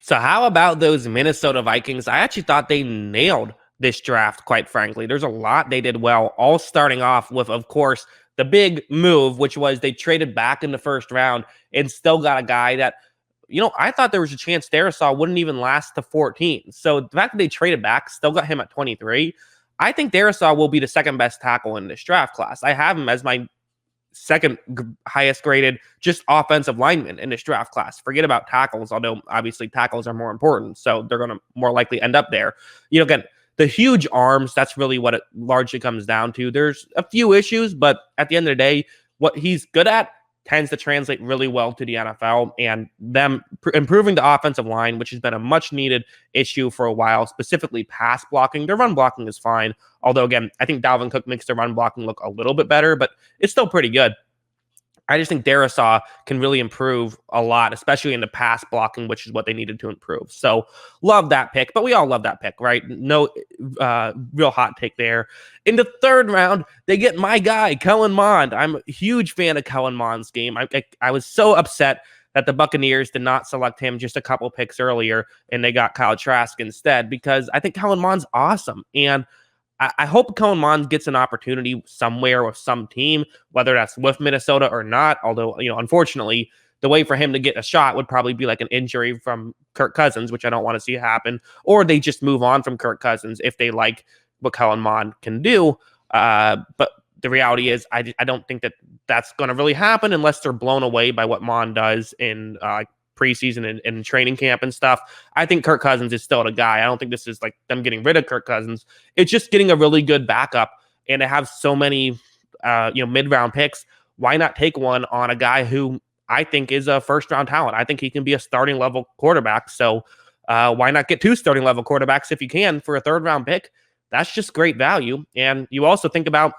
So how about those Minnesota Vikings? I actually thought they nailed this draft, quite frankly. There's a lot they did well, all starting off with, of course, the big move, which was they traded back in the first round and still got a guy that, I thought there was a chance Darisaw wouldn't even last to 14. So the fact that they traded back, still got him at 23, I think Darisaw will be the second best tackle in this draft class. I have him as my second highest graded just offensive lineman in this draft class. Forget about tackles, although obviously tackles are more important. So they're going to more likely end up there. Again, the huge arms, that's really what it largely comes down to. There's a few issues, but at the end of the day, what he's good at tends to translate really well to the NFL, and them improving the offensive line, which has been a much needed issue for a while, specifically pass blocking. Their run blocking is fine. Although, again, I think Dalvin Cook makes their run blocking look a little bit better, but it's still pretty good. I just think Darisaw can really improve a lot, especially in the pass blocking, which is what they needed to improve. So love that pick, but we all love that pick, right? No real hot take there. In the third round, they get my guy, Kellen Mond. I'm a huge fan of Kellen Mond's game. I was so upset that the Buccaneers did not select him just a couple picks earlier and they got Kyle Trask instead, because I think Kellen Mond's awesome. And I hope Kellen Mond gets an opportunity somewhere with some team, whether that's with Minnesota or not. Although, unfortunately, the way for him to get a shot would probably be like an injury from Kirk Cousins, which I don't want to see happen, or they just move on from Kirk Cousins if they like what Kellen Mond can do. But the reality is, I don't think that that's going to really happen unless they're blown away by what Mond does in preseason and training camp and stuff. I think Kirk Cousins is still the guy. I don't think this is like them getting rid of Kirk Cousins. It's just getting a really good backup, and to have so many mid-round picks, why not take one on a guy who I think is a first-round talent? I think he can be a starting level quarterback. So why not get two starting level quarterbacks if you can for a third-round pick? That's just great value. And you also think about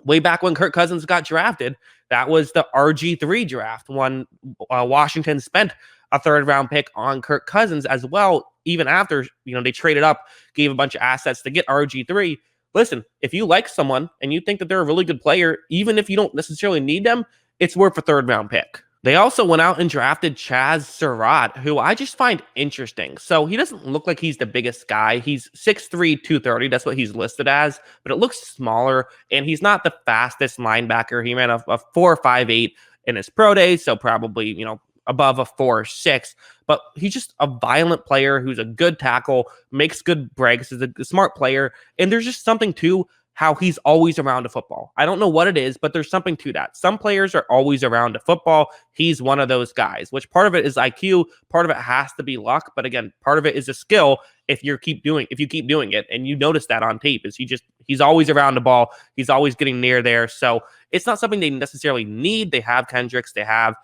way back when Kirk Cousins got drafted, that was the RG3 draft when Washington spent a third-round pick on Kirk Cousins as well, even after they traded up, gave a bunch of assets to get RG3. Listen, if you like someone and you think that they're a really good player, even if you don't necessarily need them, it's worth a third-round pick. They also went out and drafted Chaz Surratt, who I just find interesting. So he doesn't look like he's the biggest guy. He's 6'3", 230. That's what he's listed as, but it looks smaller, and he's not the fastest linebacker. He ran a 4.58 in his pro day, so probably, above a 4.6. But he's just a violent player who's a good tackle, makes good breaks, is a smart player, and there's just something to how he's always around a football. I don't know what it is, but there's something to that. Some players are always around a football. He's one of those guys, which part of it is IQ, part of it has to be luck, but again, part of it is a skill if you keep doing it. And you notice that on tape is he's always around the ball. He's always getting near there. So it's not something they necessarily need. They have Kendricks, they have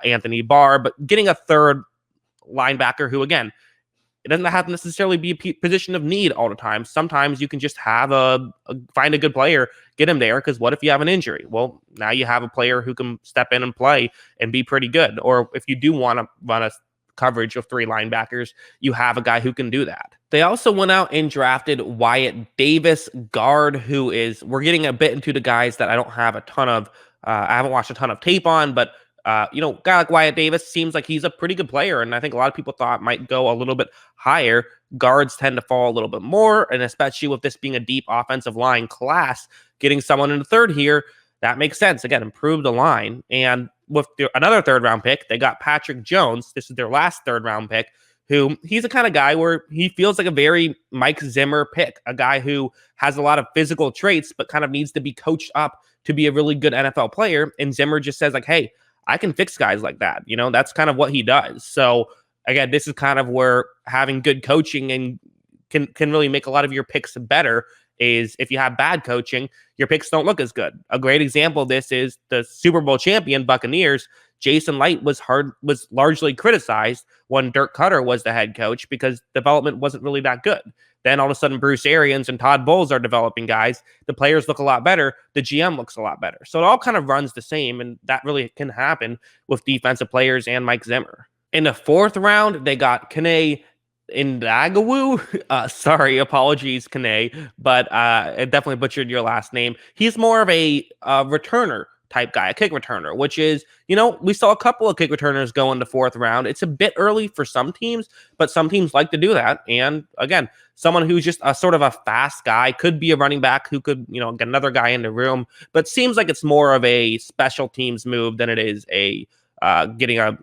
Anthony Barr, but getting a third linebacker who, again, it doesn't have to necessarily be a position of need all the time. Sometimes you can just have find a good player, get him there, because what if you have an injury? Well, now you have a player who can step in and play and be pretty good. Or if you do want to run a coverage of three linebackers, you have a guy who can do that. They also went out and drafted Wyatt Davis, guard, who we're getting a bit into the guys that I don't have a ton of, I haven't watched a ton of tape on, but a guy like Wyatt Davis seems like he's a pretty good player, and I think a lot of people thought might go a little bit higher. Guards tend to fall a little bit more, and especially with this being a deep offensive line class, getting someone in the third here, that makes sense. Again, improve the line. And with another third-round pick, they got Patrick Jones. This is their last third-round pick, who he's the kind of guy where he feels like a very Mike Zimmer pick, a guy who has a lot of physical traits but kind of needs to be coached up to be a really good NFL player. And Zimmer just says, like, hey, I can fix guys like that. That's kind of what he does. So again, this is kind of where having good coaching and can really make a lot of your picks better. Is if you have bad coaching, your picks don't look as good. A great example of this is the Super Bowl champion Buccaneers. Jason Light was largely criticized when Dirk Cutter was the head coach because development wasn't really that good. Then all of a sudden, Bruce Arians and Todd Bowles are developing guys. The players look a lot better. The GM looks a lot better. So it all kind of runs the same, and that really can happen with defensive players and Mike Zimmer. In the fourth round, they got Kene Ndagawu. Sorry, apologies, Kene, but I definitely butchered your last name. He's more of a returner type guy, a kick returner, which is, we saw a couple of kick returners go in the fourth round. It's a bit early for some teams, but some teams like to do that. And again, someone who's just a sort of a fast guy, could be a running back who could, get another guy in the room, but seems like it's more of a special teams move than it is a getting a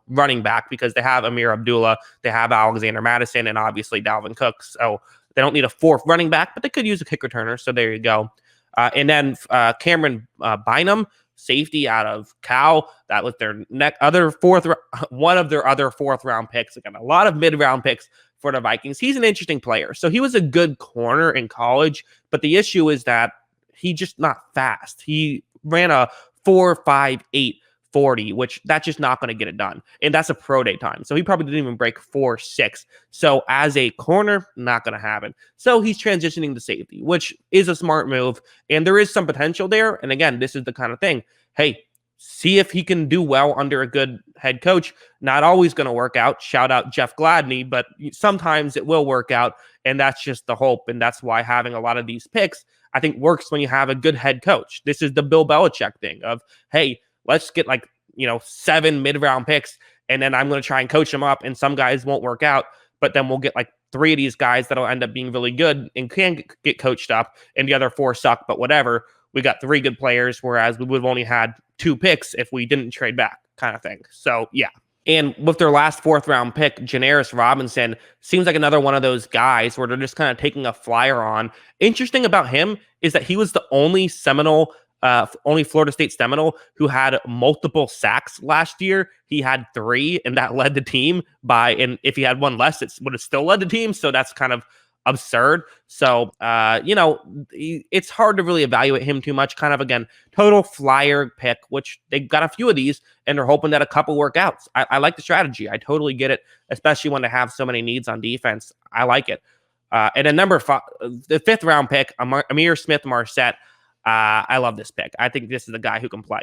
running back, because they have Amir Abdullah, they have Alexander Madison, and obviously Dalvin Cook. So they don't need a fourth running back, but they could use a kick returner. So there you go. And then Cameron Bynum, safety out of Cal. That was their one of their other fourth round picks. Again, a lot of mid round picks for the Vikings. He's an interesting player. So he was a good corner in college, but the issue is that he's just not fast. He ran a 4.58 40, which that's just not going to get it done. And that's a pro day time. So he probably didn't even break 4.6. So as a corner, not going to happen. So he's transitioning to safety, which is a smart move. And there is some potential there. And again, this is the kind of thing. Hey, see if he can do well under a good head coach. Not always going to work out. Shout out Jeff Gladney, but sometimes it will work out. And that's just the hope. And that's why having a lot of these picks, I think, works when you have a good head coach. This is the Bill Belichick thing of, hey, let's get 7 mid-round picks, and then I'm going to try and coach them up, and some guys won't work out, but then we'll get 3 of these guys that'll end up being really good and can get coached up, and the other 4 suck, but whatever. We got 3 good players, whereas we would have only had 2 picks if we didn't trade back, kind of thing. So, yeah. And with their last 4th-round pick, Janeiros Robinson seems like another one of those guys where they're just kind of taking a flyer on. Interesting about him is that he was the only Florida State Seminole who had multiple sacks last year. He had 3, and that led the team and if he had 1 less, it would have still led the team. So that's kind of absurd. So, it's hard to really evaluate him too much. Kind of, again, total flyer pick, which they got a few of these, and they're hoping that a couple work out. I like the strategy. I totally get it, especially when they have so many needs on defense. I like it. And then number 5, the 5th round pick, Amir Smith-Marset. I love this pick. I think this is a guy who can play.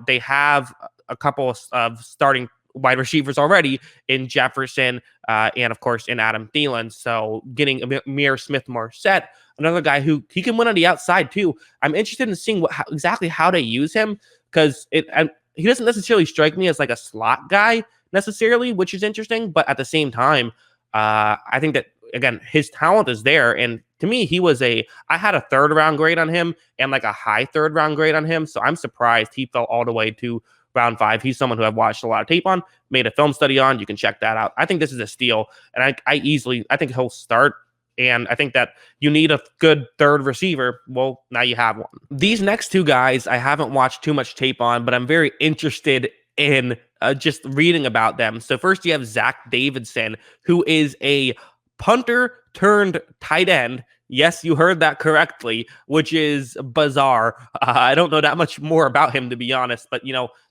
They have a couple of starting wide receivers already in Jefferson and, of course, in Adam Thielen. So getting Amir Smith-Marset, another guy who he can win on the outside too. I'm interested in seeing exactly how they use him, because he doesn't necessarily strike me as a slot guy necessarily, which is interesting. But at the same time, I think that, again, his talent is there. And to me, I had a 3rd round grade on him and a high 3rd round grade on him. So I'm surprised he fell all the way to round 5. He's someone who I've watched a lot of tape on, made a film study on. You can check that out. I think this is a steal. And I think he'll start. And I think that you need a good 3rd receiver. Well, now you have one. These next 2 guys, I haven't watched too much tape on, but I'm very interested in just reading about them. So first you have Zach Davidson, who is a punter turned tight end. Yes, you heard that correctly, which is bizarre. I don't know that much more about him, to be honest, but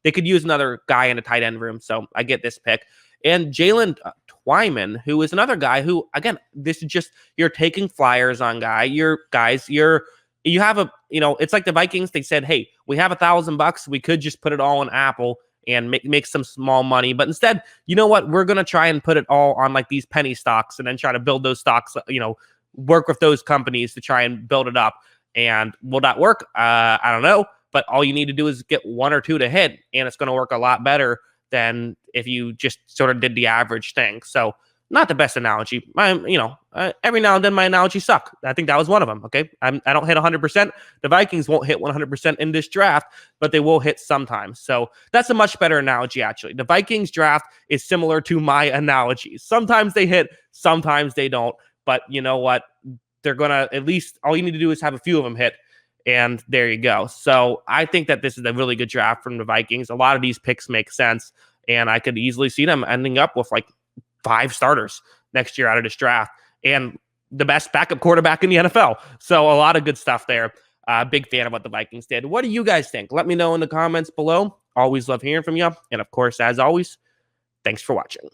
they could use another guy in a tight end room. So I get this pick. And Jalen Twyman, who is another guy who, again, this is just, you're taking flyers on you have it's like the Vikings. They said, hey, we have $1,000. We could just put it all on Apple and make some small money. But instead, you know what? We're going to try and put it all on these penny stocks, and then try to build those stocks, work with those companies to try and build it up. And will that work? I don't know. But all you need to do is get 1 or 2 to hit, and it's going to work a lot better than if you just sort of did the average thing. So not the best analogy. Every now and then my analogies suck. I think that was one of them. Okay. I don't hit 100%. The Vikings won't hit 100% in this draft, but they will hit sometimes. So that's a much better analogy, actually. The Vikings draft is similar to my analogies. Sometimes they hit, sometimes they don't. But you know what? They're going to, at least all you need to do is have a few of them hit. And there you go. So I think that this is a really good draft from the Vikings. A lot of these picks make sense. And I could easily see them ending up with 5 starters next year out of this draft, and the best backup quarterback in the NFL. So a lot of good stuff there. Big fan of what the Vikings did. What do you guys think? Let me know in the comments below. Always love hearing from you. And of course, as always, thanks for watching.